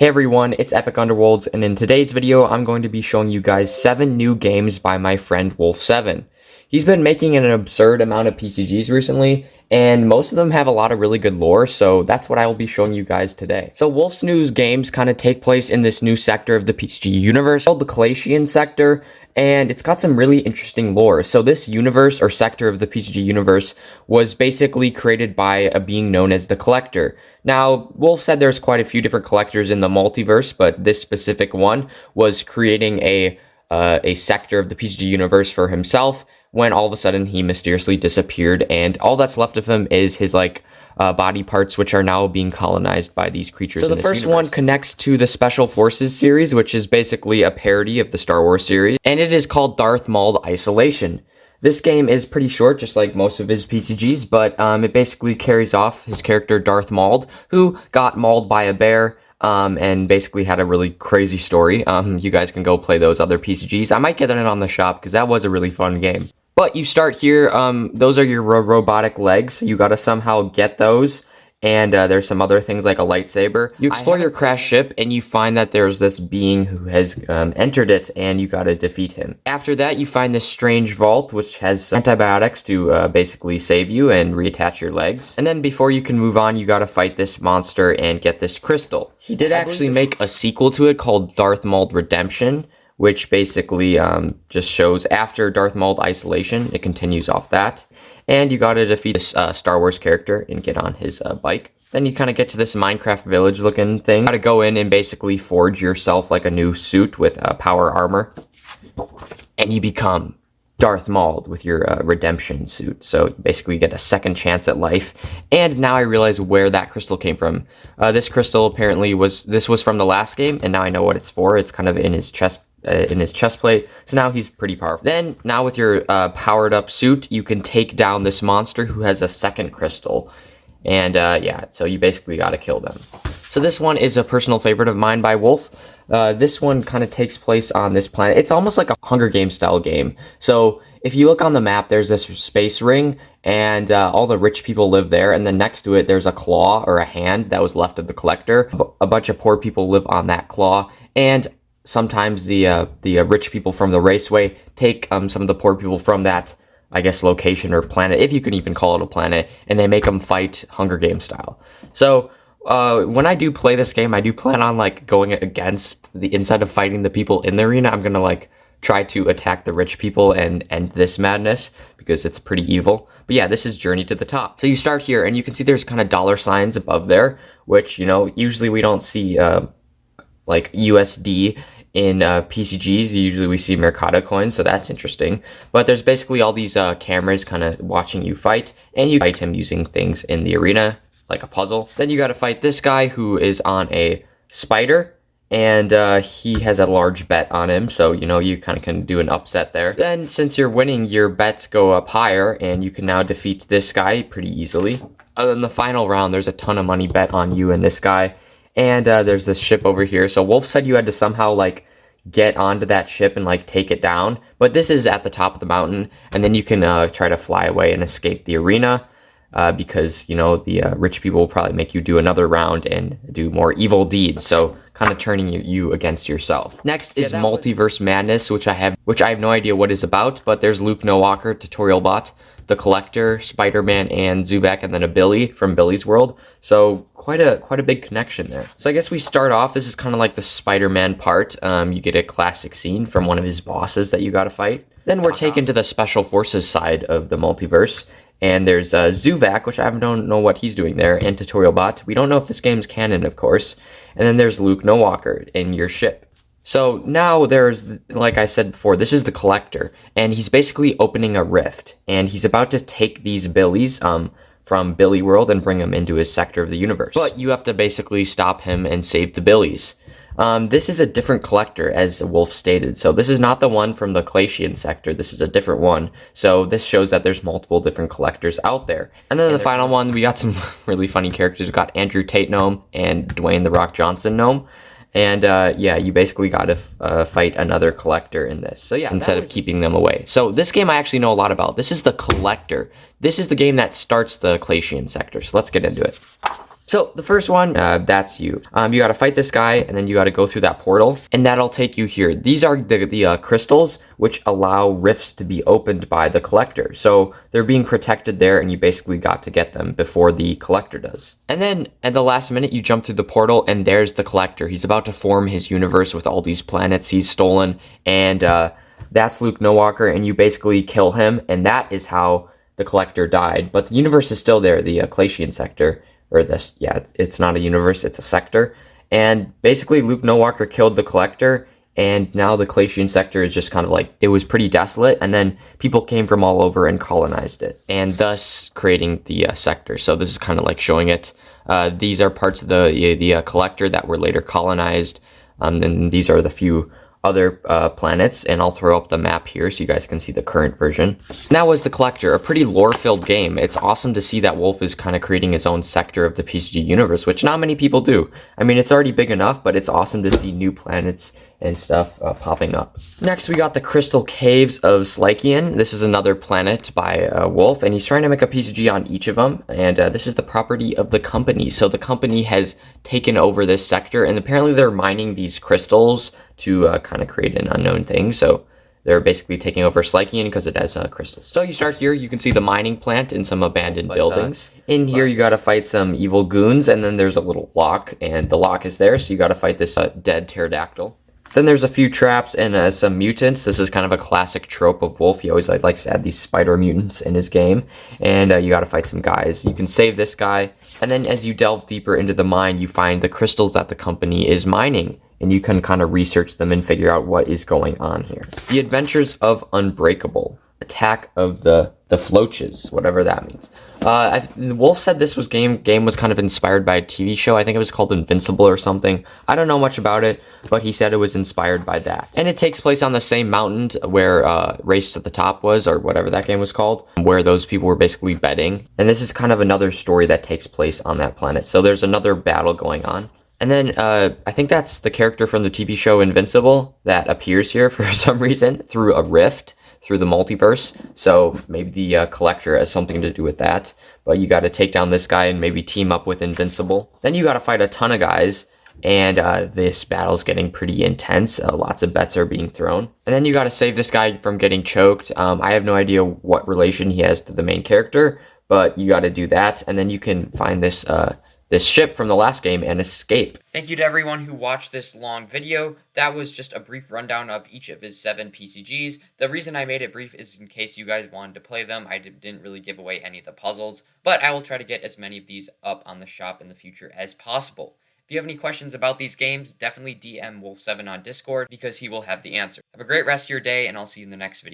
Hey everyone, it's Epic Underworlds, and in today's video, I'm going to be showing you guys 7 new games by my friend Wolf7. He's been making an absurd amount of PCGs recently, and most of them have a lot of really good lore, so that's what I will be showing you guys today. So Wolf's new games kind of take place in this new sector of the PCG universe called the Calacian sector, and it's got some really interesting lore. So this universe or sector of the PCG universe was basically created by a being known as the Collector. Now, Wolf said there's quite a few different collectors in the multiverse, but this specific one was creating a sector of the PCG universe for himself when all of a sudden he mysteriously disappeared, and all that's left of him is his body parts, which are now being colonized by these creatures. So the first one connects to the Special Forces series, which is basically a parody of the Star Wars series, and it is called Darth Maul Isolation. This game is pretty short, just like most of his PCGs, but it basically carries off his character Darth Maul, who got mauled by a bear, and basically had a really crazy story. You guys can go play those other PCGs. I might get it on the shop, because that was a really fun game. But you start here, those are your robotic legs. You gotta somehow get those, and there's some other things like a lightsaber. You explore your crashed ship, and you find that there's this being who has entered it, and you gotta defeat him. After that, you find this strange vault, which has antibiotics to basically save you and reattach your legs. And then before you can move on, you gotta fight this monster and get this crystal. He did actually make a sequel to it called Darth Maul Redemption, which basically just shows after Darth Maul Isolation. It continues off that. And you gotta defeat this Star Wars character and get on his bike. Then you kind of get to this Minecraft village looking thing. You gotta go in and basically forge yourself like a new suit with power armor. And you become Darth Maul with your redemption suit. So you basically get a second chance at life. And now I realize where that crystal came from. This crystal apparently was from the last game, and now I know what it's for. It's kind of in his chest plate, so now he's pretty powerful. Then, now with your powered up suit, you can take down this monster who has a second crystal. And yeah, so you basically gotta kill them. So this one is a personal favorite of mine by Wolf. This one kind of takes place on this planet. It's almost like a Hunger Games style game. So if you look on the map, there's this space ring, and all the rich people live there, and then next to it, there's a claw or a hand that was left of the Collector. A bunch of poor people live on that claw, and sometimes the rich people from the raceway take some of the poor people from that, I guess, location or planet, if you can even call it a planet, and they make them fight Hunger Games style. So when I do play this game, I do plan on going against instead of fighting the people in the arena, I'm gonna try to attack the rich people and end this madness, because it's pretty evil. But yeah, this is Journey to the Top. So you start here, and you can see there's kind of dollar signs above there, which, usually we don't see like USD in PCGs. Usually we see Mercado coins, so that's interesting. But there's basically all these cameras kind of watching you fight, and you fight him using things in the arena, like a puzzle. Then you gotta fight this guy who is on a spider, and he has a large bet on him, so you kind of can do an upset there. Then since you're winning, your bets go up higher, and you can now defeat this guy pretty easily. Other than the final round, there's a ton of money bet on you and this guy. And there's this ship over here. So Wolf said you had to somehow get onto that ship and take it down. But this is at the top of the mountain, and then you can try to fly away and escape the arena, because the rich people will probably make you do another round and do more evil deeds. So kind of turning you against yourself. Next is Multiverse Madness, which I have no idea what it's about. But there's Luke Nowalker, Tutorial Bot, the Collector, Spider-Man, and Zubak, and then a Billy from Billy's World. So quite a big connection there. So I guess we start off, this is kind of like the Spider-Man part. You get a classic scene from one of his bosses that you gotta fight. Then we're taken to the Special Forces side of the multiverse, and there's Zubak, which I don't know what he's doing there, and Tutorial Bot. We don't know if this game's canon, of course. And then there's Luke Nowalker in your ship. So now there's, like I said before, this is the Collector, and he's basically opening a rift, and he's about to take these Billies from Billy World and bring them into his sector of the universe. But you have to basically stop him and save the Billies. This is a different Collector, as Wolf stated, so this is not the one from the Calacian sector, this is a different one. So this shows that there's multiple different Collectors out there. And then the final one, we got some really funny characters. We got Andrew Tate Gnome and Dwayne The Rock Johnson Gnome. And yeah, you basically gotta fight another Collector in this. So yeah, instead of keeping them away. So this game I actually know a lot about. This is the Collector. This is the game that starts the Calacian sector. So let's get into it. So the first one, that's you. You got to fight this guy, and then you got to go through that portal, and that'll take you here. These are the crystals which allow rifts to be opened by the collector. So they're being protected there, and you basically got to get them before the collector does. And then at the last minute, you jump through the portal, and there's the collector. He's about to form his universe with all these planets he's stolen, and that's Luke Nowalker, and you basically kill him, and that is how the collector died. But the universe is still there, the Clatian sector. Or this, yeah, it's not a universe, it's a sector. And basically, Luke Nowalker killed the collector, and now the Clatian sector is just kind of like, it was pretty desolate, and then people came from all over and colonized it, and thus creating the sector. So this is kind of like showing it. These are parts of the collector that were later colonized, and these are the few other planets, and I'll throw up the map here so you guys can see the current version. That was the collector, a pretty lore-filled game. It's awesome to see that Wolf is kind of creating his own sector of the PCG universe, which not many people do. I mean, it's already big enough, but it's awesome to see new planets and stuff popping up. Next, we got the Crystal Caves of Slykian. This is another planet by Wolf, and he's trying to make a PCG on each of them, and this is the property of the company. So the company has taken over this sector, and apparently they're mining these crystals to kind of create an unknown thing. So they're basically taking over Slykian because it has crystals. So you start here, you can see the mining plant and some abandoned buildings. In here, you gotta fight some evil goons, and then there's a little lock, and the lock is there, so you gotta fight this dead pterodactyl. Then there's a few traps and some mutants. This is kind of a classic trope of Wolf. He always likes to add these spider mutants in his game. And you got to fight some guys. You can save this guy. And then as you delve deeper into the mine, you find the crystals that the company is mining. And you can kind of research them and figure out what is going on here. The Adventures of Unbreakable. Attack of the Floaches, whatever that means. Wolf said this game was kind of inspired by a TV show. I think it was called Invincible or something. I don't know much about it, but he said it was inspired by that. And it takes place on the same mountain where Race to the Top was, or whatever that game was called, where those people were basically betting. And this is kind of another story that takes place on that planet. So there's another battle going on. And then I think that's the character from the TV show Invincible that appears here for some reason through a rift through the multiverse. So maybe the collector has something to do with that. But you got to take down this guy and maybe team up with Invincible. Then you got to fight a ton of guys. And this battle's getting pretty intense. Lots of bets are being thrown. And then you got to save this guy from getting choked. I have no idea what relation he has to the main character, but you got to do that. And then you can find this this ship from the last game and escape. Thank you to everyone who watched this long video. That was just a brief rundown of each of his 7 PCGs. The reason I made it brief is in case you guys wanted to play them. I didn't really give away any of the puzzles, but I will try to get as many of these up on the shop in the future as possible. If you have any questions about these games, definitely DM Wolf7 on Discord because he will have the answer. Have a great rest of your day, and I'll see you in the next video.